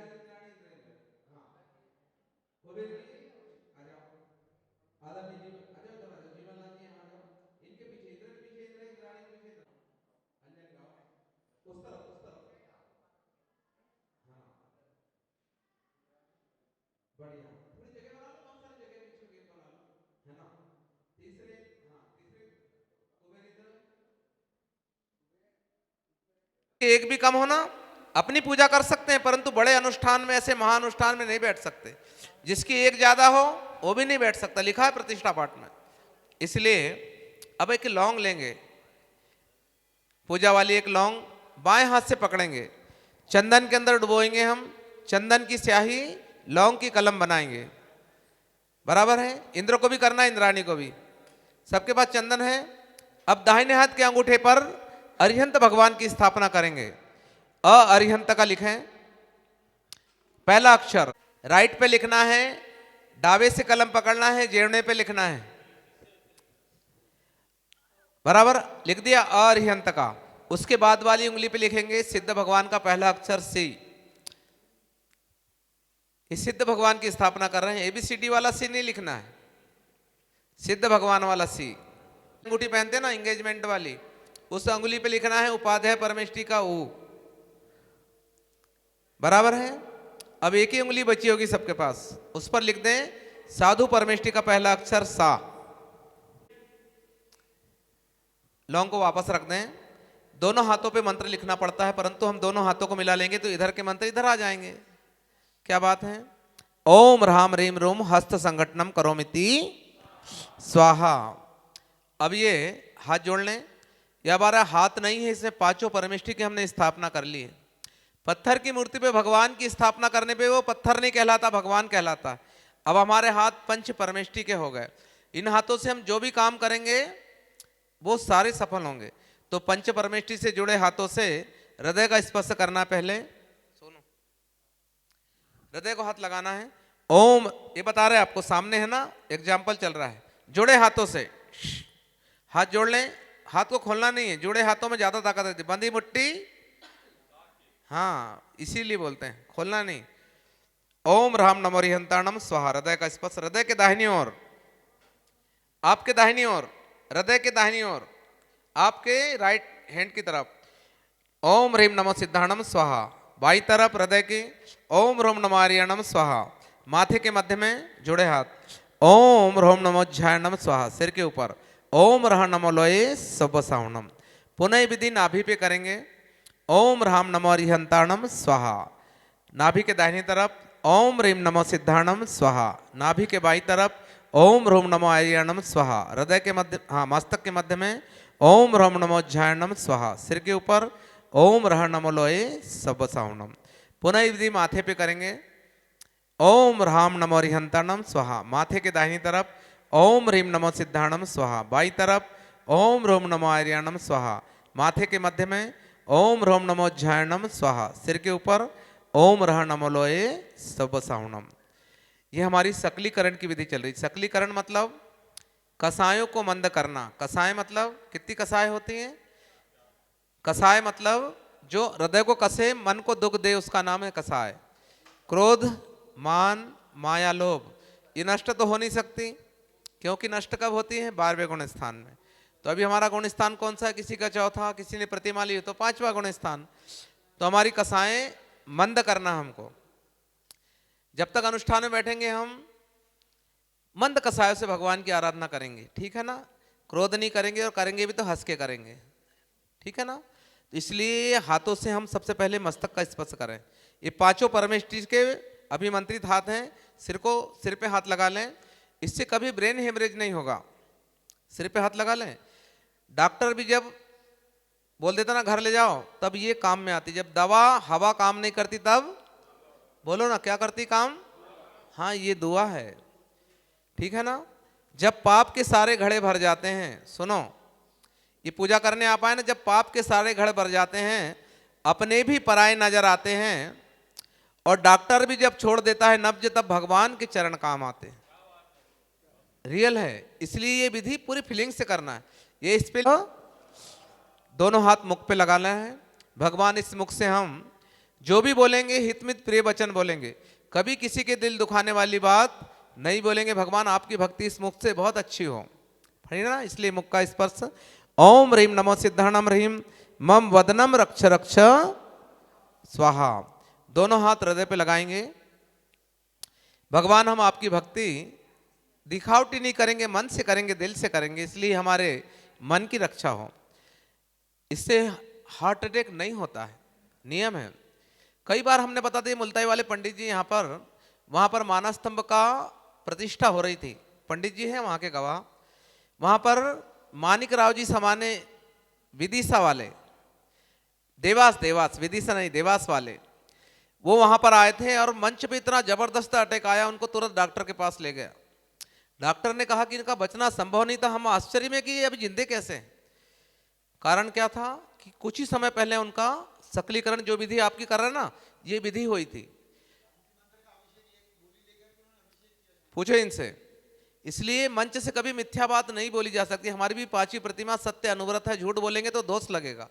इंद्राणी इंद्रेंद्र, हाँ कुबेर जी आ जाओ, आदरणीय जी आ जाओ, इधर आ जाओ, जीवनलाल जी यहाँ आ जाओ, इनके पीछे इंद्र के पीछे इंद्र, इंद्राणी के पीछे इंद्र, अंजन गाओ उस तरफ हाँ बढ़िया, थोड़ी जगह बना लो, बहुत सारी जगह बीच में गैप बना लो, है ना। तीसरे, हाँ तीसरे कुबेर इंद्र, एक भी कम होना, अपनी पूजा कर सकते हैं परंतु बड़े अनुष्ठान में, ऐसे महानुष्ठान में नहीं बैठ सकते। जिसकी एक ज्यादा हो वो भी नहीं बैठ सकता, लिखा है प्रतिष्ठा पाठ में। इसलिए अब एक लौंग लेंगे, पूजा वाली एक लौंग बाएं हाथ से पकड़ेंगे, चंदन के अंदर डुबोएंगे हम, चंदन की स्याही लौंग की कलम बनाएंगे। बराबर है, इंद्र को भी करना है, इंद्राणी को भी, सबके पास चंदन है। अब दाहिने हाथ के अंगूठे पर अरिहंत भगवान की स्थापना करेंगे। अरिहंत का लिखें पहला अक्षर, राइट पे लिखना है, दावे से कलम पकड़ना है, जेवने पे लिखना है। बराबर लिख दिया अरिहंत का। उसके बाद वाली उंगली पे लिखेंगे सिद्ध भगवान का पहला अक्षर सी। इस सिद्ध भगवान की स्थापना कर रहे हैं, एबीसीडी वाला सी नहीं लिखना है, सिद्ध भगवान वाला सी। अंगूठी पहनते हैं ना एंगेजमेंट वाली, उस अंगुली पे लिखना है उपाध्याय परमेष्टि का ऊ। बराबर है। अब एक ही उंगली बची होगी सबके पास, उस पर लिख दें साधु परमेष्टि का पहला अक्षर सा। लौंग को वापस रख दें। दोनों हाथों पे मंत्र लिखना पड़ता है, परंतु हम दोनों हाथों को मिला लेंगे तो इधर के मंत्र इधर आ जाएंगे। क्या बात है। ओम ह्राम ह्रीम रूम हस्त संगठनम करोमिति स्वाहा। अब ये हाथ जोड़ लें। यह हमारा हाथ नहीं है, इसमें पांचों परमेष्टि की हमने स्थापना कर ली है। पत्थर की मूर्ति पे भगवान की स्थापना करने पे वो पत्थर नहीं कहलाता, भगवान कहलाता। अब हमारे हाथ पंच परमेष्टि के हो गए। इन हाथों से हम जो भी काम करेंगे वो सारे सफल होंगे। तो पंच परमेष्टि से जुड़े हाथों से हृदय का स्पर्श करना। पहले सुनो, हृदय को हाथ लगाना है। ओम, ये बता रहे हैं आपको, सामने है ना एग्जाम्पल चल रहा है। जुड़े हाथों से हाथ जोड़ लें, हाथ को खोलना नहीं है, जुड़े हाथों में ज्यादा ताकत रहती है। बंदी मुट्ठी, हाँ इसीलिए बोलते हैं, खोलना नहीं। ओम राम नमो रिहंताणम स्वाहा। हृदय का स्पर्श, हृदय के दाहिनी ओर, आपके दाहिनी ओर, हृदय के दाहिनी ओर, आपके राइट हैंड की तरफ। ओम ह्रीम नमो सिद्धाणम स्वाहा। बाई तरफ हृदय की ओम रोम नमो आर्यणम स्वाहा। माथे के मध्य में जुड़े हाथ। ओम रोम नमो ध्यानम स्वाहा। सिर के ऊपर ओम रह नमो लोये सब सावणम। पुनः विधि नाभि पे करेंगे। ओम राम नमो रिहंताणम स्वाहा। नाभि के दाहिनी तरफ ओम ह्रीम नमो सिद्धाणम स्वाहा। नाभि के बाई तरफ ओम रोम नमो आर्यणम स्वाहा। हृदय के मध्य, हाँ मस्तक के मध्य में ओम रोम नमो ध्यानम स्वाहा। सिर के ऊपर ओम रह नमो लोये सब सावणम। पुनः विधि माथे पे करेंगे। ओम राम नमो रिहंताणम स्वाहा। माथे के दाहिनी तरफ ओम ह्रीम नमो सिद्धाणम स्वाहा। बाई तरफ ओम रोम नमो आर्यणम स्वाहा। माथे के मध्य में ओम रोम नमो ध्यानम स्वाहा। सिर के ऊपर ओम रह नमो लोये सब सावणम। ये हमारी सकलीकरण की विधि चल रही। सकलीकरण मतलब कसायों को मंद करना। कसाय मतलब कितनी कसाय होती हैं? कसाय मतलब जो हृदय को कसे, मन को दुख दे, उसका नाम है कसाय। क्रोध, मान, माया, लोभ, ये नष्ट तो हो नहीं सकती, क्योंकि नष्ट कब होती है? 12वें गुण स्थान में। तो अभी हमारा गुण स्थान कौन सा है? किसी का चौथा, किसी ने प्रतिमा ली तो 5वां गुण स्थान। तो हमारी कसाएं मंद करना हमको। जब तक अनुष्ठान में बैठेंगे हम मंद कसायों से भगवान की आराधना करेंगे, ठीक है ना। क्रोध नहीं करेंगे, और करेंगे भी तो हंस के करेंगे, ठीक है ना। तो इसलिए हाथों से हम सबसे पहले मस्तक का स्पर्श करें। ये पांचों परमेष्टि के अभिमंत्रित हाथ हैं। सिर पे हाथ लगा लें, इससे कभी ब्रेन हेमरेज नहीं होगा। सिर पे हाथ लगा लें। डॉक्टर भी जब बोल देता ना घर ले जाओ, तब ये काम में आती। जब दवा हवा काम नहीं करती तब बोलो ना क्या करती काम? हाँ ये दुआ है, ठीक है ना। जब पाप के सारे घड़े भर जाते हैं, सुनो ये पूजा करने आप आए ना, जब पाप के सारे घड़े भर जाते हैं, अपने भी पराये नजर आते हैं, और डॉक्टर भी जब छोड़ देता है नब्ज, तब भगवान के चरण काम आते हैं। रियल है, इसलिए ये विधि पूरी फीलिंग से करना है। ये इस पे दोनों हाथ मुख पे लगाना है। भगवान इस मुख से हम जो भी बोलेंगे हितमित प्रिय वचन बोलेंगे, कभी किसी के दिल दुखाने वाली बात नहीं बोलेंगे। भगवान आपकी भक्ति इस मुख से बहुत अच्छी हो, है ना। इसलिए मुख का स्पर्श। ओम ह्रीम नमो सिद्धाणम ह्रीम मम वदनम रक्ष रक्ष स्वाहा। दोनों हाथ हृदय पे लगाएंगे। भगवान हम आपकी भक्ति दिखावटी नहीं करेंगे, मन से करेंगे, दिल से करेंगे, इसलिए हमारे मन की रक्षा हो। इससे हार्ट अटैक नहीं होता है, नियम है। कई बार हमने बता दिया, मुल्ताई वाले पंडित जी यहाँ पर, वहाँ पर मानस स्तंभ का प्रतिष्ठा हो रही थी। पंडित जी हैं वहाँ के गवाह। वहाँ पर मानिक राव जी समाने विदिशा वाले, देवास विदिशा नहीं, देवास वाले, वो वहाँ पर आए थे और मंच पे इतना जबरदस्त अटैक आया, उनको तुरंत डॉक्टर के पास ले गया। डॉक्टर ने कहा कि इनका बचना संभव नहीं था। हम आश्चर्य में कि ये अभी जिंदे कैसे हैं। कारण क्या था कि कुछ ही समय पहले उनका सकलीकरण, जो विधि आपकी कर रहे हैं ना, ये विधि हुई थी। पूछो इनसे। इसलिए मंच से कभी मिथ्या बात नहीं बोली जा सकती। हमारी भी पांचवी प्रतिमा सत्य अनुव्रत है, झूठ बोलेंगे तो दोष लगेगा।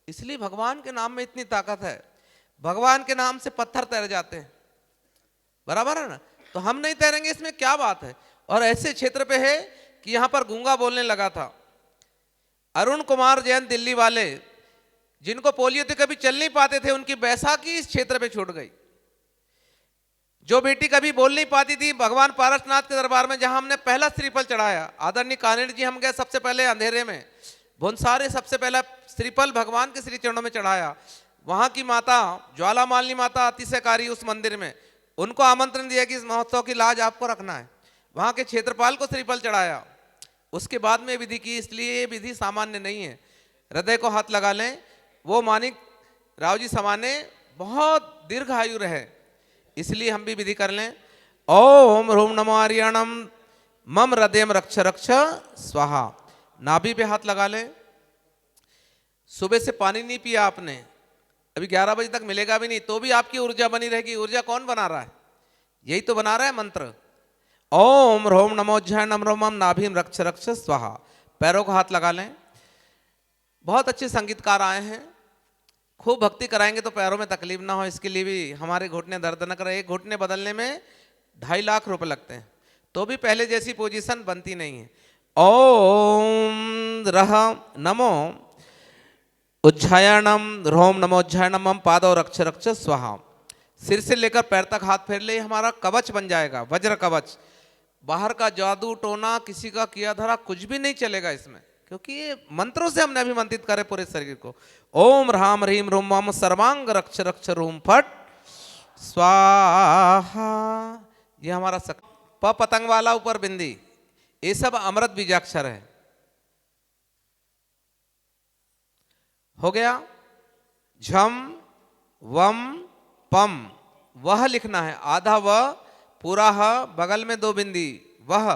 इसलिए भगवान के नाम में इतनी ताकत है। भगवान के नाम से पत्थर तैर जाते हैं, बराबर है ना। तो हम नहीं तैरेंगे, इसमें क्या बात है। और ऐसे क्षेत्र पे है कि यहां पर गूंगा बोलने लगा था। अरुण कुमार जैन दिल्ली वाले, जिनको पोलियो थे, कभी चल नहीं पाते थे, उनकी बैसाखी इस क्षेत्र पे छूट गई। जो बेटी कभी बोल नहीं पाती थी, भगवान पारसनाथ के दरबार में जहां हमने पहला श्रीफल चढ़ाया, आदरणीय कानेड़ जी हम गए सबसे पहले अंधेरे में, भुनसारे सबसे पहला श्रीफल भगवान के श्री चरणों में चढ़ाया। वहां की माता ज्वालामालिनी माता अतिशयकारी उस मंदिर में, उनको आमंत्रण दिया कि इस महोत्सव की लाज आपको रखना है। वहां के क्षेत्रपाल को श्रीफल चढ़ाया, उसके बाद में विधि की। इसलिए ये विधि सामान्य नहीं है। हृदय को हाथ लगा लें। वो मानिक राव जी समाने बहुत दीर्घ आयु रहे, इसलिए हम भी विधि कर लें। ओम ह्रूम नमो आर्यणम मम हृदय रक्ष रक्ष स्वाहा। नाभि पे हाथ लगा लें। सुबह से पानी नहीं पिया आपने, अभी 11 बजे तक मिलेगा भी नहीं, तो भी आपकी ऊर्जा बनी रहेगी। ऊर्जा कौन बना रहा है? यही तो बना रहा है मंत्र। ओम ह्रोम नमोज्जयनम रोमम नाभिम रक्ष रक्ष स्वाहा। पैरों को हाथ लगा लें। बहुत अच्छे संगीतकार आए हैं, खूब भक्ति कराएंगे तो पैरों में तकलीफ ना हो, इसके लिए भी हमारे घुटने दर्द न करें। एक घुटने बदलने में 2.5 लाख रुपए लगते हैं, तो भी पहले जैसी पोजीशन बनती नहीं है। ओम रह नमो उज्जायनम ह्रोम नमोज्जायनम मम पादो रक्ष रक्ष स्वाहा। सिर से लेकर पैर तक हाथ फेर ले, हमारा कवच बन जाएगा, वज्र कवच। बाहर का जादू टोना, किसी का किया धरा कुछ भी नहीं चलेगा इसमें, क्योंकि ये मंत्रों से हमने अभिमंत्रित करे पूरे शरीर को। ओम ह्राम ह्रीम रूम मम सर्वांग रक्ष रक्ष रूम फट स्वाहा। ये हमारा प पतंग वाला ऊपर बिंदी, ये सब अमृत बीजाक्षर है। हो गया। झम वम पम, वह लिखना है, आधा व पूरा ह, बगल में 2 बिंदी, वह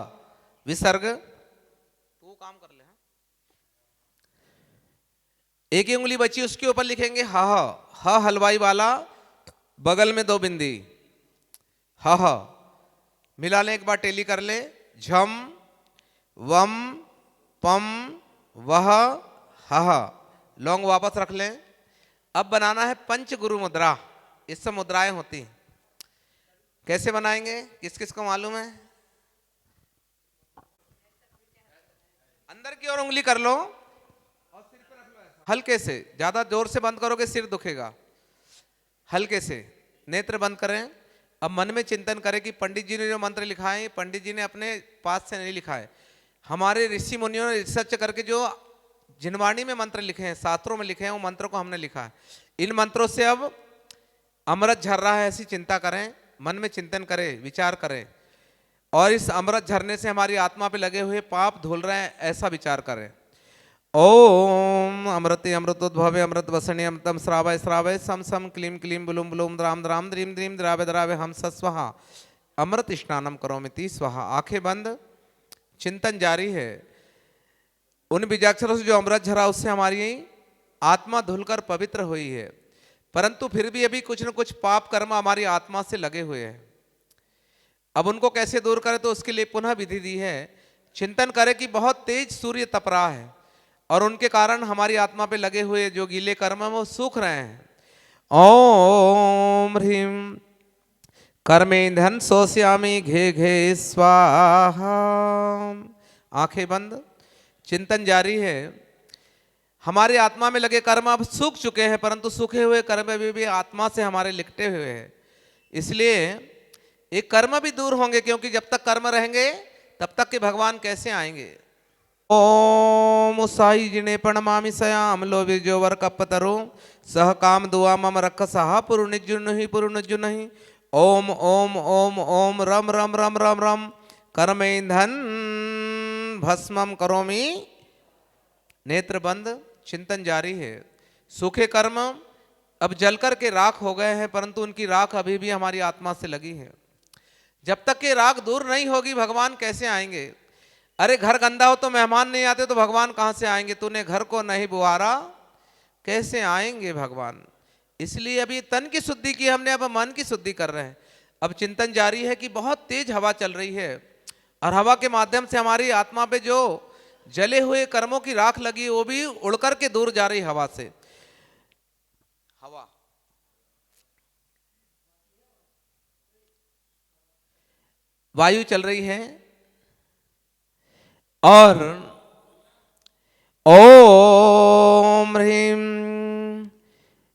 विसर्ग। तो काम कर ले। एक ही उंगली बची, उसके ऊपर लिखेंगे ह हलवाई वाला, बगल में 2 बिंदी, ह। मिला ले, एक बार टेली कर ले। झम वम पम वह ह। लौंग वापस रख लें। अब बनाना है पंच गुरु मुद्रा। इससे मुद्राएं होती हैं, कैसे बनाएंगे, किस किस को मालूम है? अंदर की ओर उंगली कर लो और सिर पे रख लो ऐसा, हल्के से। ज्यादा जोर से बंद करोगे सिर दुखेगा। हल्के से नेत्र बंद करें। अब मन में चिंतन करें कि पंडित जी ने जो मंत्र लिखा है, पंडित जी ने अपने पास से नहीं लिखा है, हमारे ऋषि मुनियों ने रिसर्च करके जो जिनवाणी में मंत्र लिखे हैं, शास्त्रों में लिखे हैं, वो मंत्रों को हमने लिखा है। इन मंत्रों से अब अमृत झर रहा है, ऐसी चिंता करें, मन में चिंतन करें, विचार करें, और इस अमृत झरने से हमारी आत्मा पे लगे हुए पाप धुल रहे हैं, ऐसा विचार करें। ओम अमृते अमृतोद्भवे अमृत वसने अमृतम श्रावय श्रावय सम सम क्लीम क्लीम बुलुम बुलुम द्राम द्राम द्रीम द्रीम द्रावे द्रावे हम सस्वहा अमृत स्नानम करोमिति स्वाहा। आंखें बंद, चिंतन जारी है। उन बीजाक्षरों से जो अमृत झरा, उससे हमारी आत्मा धुलकर पवित्र हुई है, परंतु फिर भी अभी कुछ न कुछ पाप कर्म हमारी आत्मा से लगे हुए हैं। अब उनको कैसे दूर करें, तो उसके लिए पुनः विधि दी है। चिंतन करें कि बहुत तेज सूर्य तप रहा है और उनके कारण हमारी आत्मा पे लगे हुए जो गीले कर्म हैं वो सूख रहे हैं। ओम ह्रीं कर्मेंधन सोस्यामी घे घे स्वाहा। आंखें बंद, चिंतन जारी है। हमारी आत्मा में लगे कर्म अब सूख चुके हैं, परंतु सूखे हुए कर्म अभी भी आत्मा से हमारे लिपटे हुए हैं। इसलिए ये कर्म भी दूर होंगे, क्योंकि जब तक कर्म रहेंगे तब तक के भगवान कैसे आएंगे। ओम साई जिने प्रणमामि सयाम लोभि जोवर कपतरो सह काम दुआ मम रख सहा पुरु निजुन ही। ओम ओम ओम ओम रम रम रम रम रम कर्मेंधन भस्मम करोमि। नेत्र बंद, चिंतन जारी है। सूखे कर्म अब जलकर के राख हो गए हैं, परंतु उनकी राख अभी भी हमारी आत्मा से लगी है। जब तक ये राख दूर नहीं होगी भगवान कैसे आएंगे। अरे घर गंदा हो तो मेहमान नहीं आते तो भगवान कहां से आएंगे। तूने घर को नहीं बुआरा कैसे आएंगे भगवान। इसलिए अभी तन की शुद्धि की हमने, अब मन की शुद्धि कर रहे हैं। अब चिंतन जारी है कि बहुत तेज हवा चल रही है और हवा के माध्यम से हमारी आत्मा पे जो जले हुए कर्मों की राख लगी वो भी उड़कर के दूर जा रही हवा से। हवा वायु चल रही है और ओम ह्रीं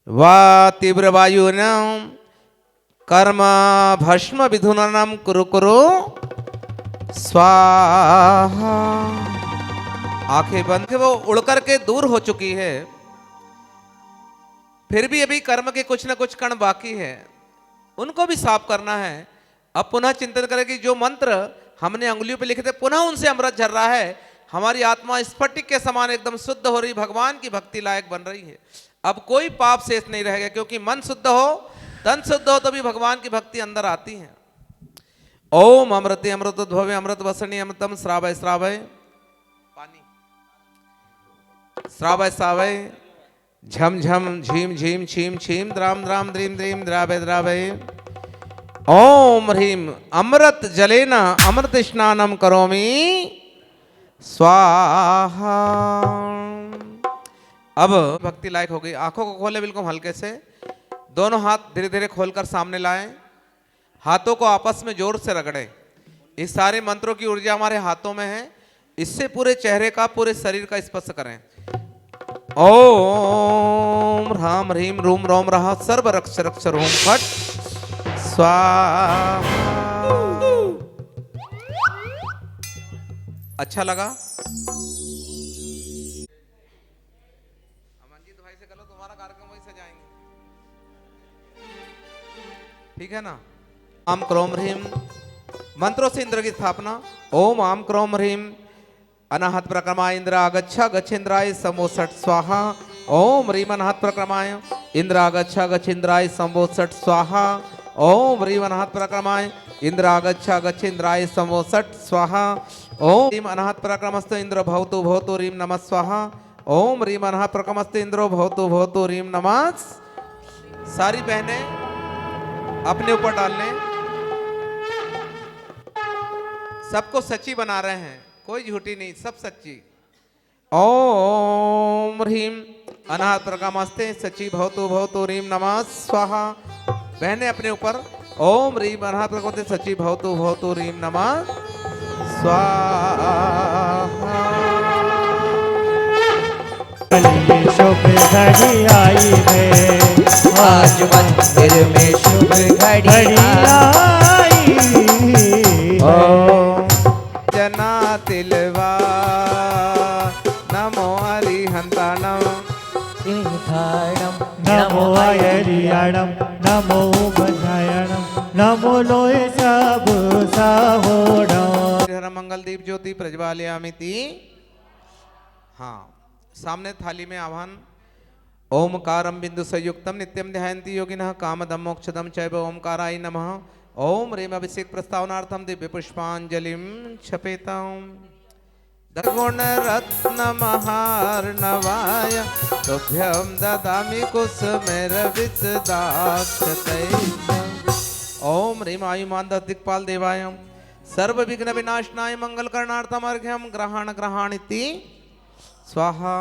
वा तीव्र वायु कर्म भस्म विधुनम कुरु कुरु स्वाहा। आंखें बंद, वो उड़कर के दूर हो चुकी है, फिर भी अभी कर्म के कुछ न कुछ कण बाकी है, उनको भी साफ करना है। अब पुनः चिंतन करें कि जो मंत्र हमने अंगुलियों पे लिखे थे पुनः उनसे अमृत झर रहा है। हमारी आत्मा स्फटिक के समान एकदम शुद्ध हो रही, भगवान की भक्ति लायक बन रही है। अब कोई पाप शेष नहीं रहेगा, क्योंकि मन शुद्ध हो, तन शुद्ध हो तो भी भगवान की भक्ति अंदर आती है। ओम अमृते अमृतोद्भवे अमृत वसनी अमृतम श्रावय श्रावय पानी श्रावय श्रावय झम झम झीम झीम छीम छीम द्राम द्राम द्रीम द्रीम द्रावय द्रावय। ओम ह्रीं अमृत जलेन अमृत स्नानम करोमि स्वाहा। अब भक्ति लायक हो गई। आंखों को खोले बिल्कुल हल्के से, दोनों हाथ धीरे धीरे खोलकर सामने लाएं, हाथों को आपस में जोर से रगड़ें। इस सारे मंत्रों की ऊर्जा हमारे हाथों में है, इससे पूरे चेहरे का पूरे शरीर का स्पर्श करें। ओम ह्राम ह्रीम रूम रोम रहा सर्व रक्ष रक्ष रोम फट स्वाहा। अच्छा लगा? अमनजीत भाई से करो, तुम्हारा कार्यक्रम वही सजाएंगे, ठीक है ना। आम क्रोम ह्रीं मंत्रों से इंद्र की स्थापना। ओम आम क्रोम ह्रीं अनाहत प्रक्रमा इंद्र आगच्छा गच्छेन्द्राय समोसठ स्वाहा। ओम ह्रीं अनाहत प्रक्रमाय इंद्र आगच्छा गच्छेन्द्राय समोसठ स्वाहा। ओम ह्रीं अनाहत प्रक्रमाय इंद्र आगच्छा गच्छेन्द्राय समोसठ स्वाहा। ओम ह्रीं अनाहत प्रक्रमस्त इंद्र भवतु भवतु ह्रीं नमः स्वाहा। ओम ह्रीं अनाहत प्रक्रमस्त इंद्रो भवतु भवतु ह्रीं नमः। सारी बहनें अपने ऊपर डाल लें। सबको सच्ची बना रहे हैं, कोई झूठी नहीं, सब सच्ची। ओम ह्रीं अनाहत प्रक्रमस्ते सच्ची भवतु भवतु ह्रीं नमः स्वाहा। बहने अपने ऊपर ओम ह्रीं अनाहत प्रक्रमस्ते सच्ची भवतु भवतु ह्रीं नमः स्वाहा। शुभ घड़ी आई है, आज मंदिर में शुभ घड़ी आई। ओम जना तिलवा नमो अरिहंताणम नमो हरियाणम नमो बधायणम नमो लोय सब साहोणम। हर मंगल दीप ज्योति प्रज्वालयामिति। हाँ, सामने थाली में आह्वान। ओमकारं बिंदु संयुक्तम नित्यम ध्यायन्ति योगिनः कामदं मोक्षदं चैव ओमकाराय नमः। ओम ह्रीं अभिषेक प्रस्तावनार्थम दिव्य पुष्पांजलिं क्षपेताम्। गुण रत्न महार्णवाय तुभ्यं ददामि कुसुमैर्वित दाक्षतैः। ओम ह्रीं आयुमान्ध दिक्पाल देवाय सर्व विघ्न विनाशनाय मंगल करणार्थम अर्घ्यम ग्रहण ग्रहणीति स्वाहा।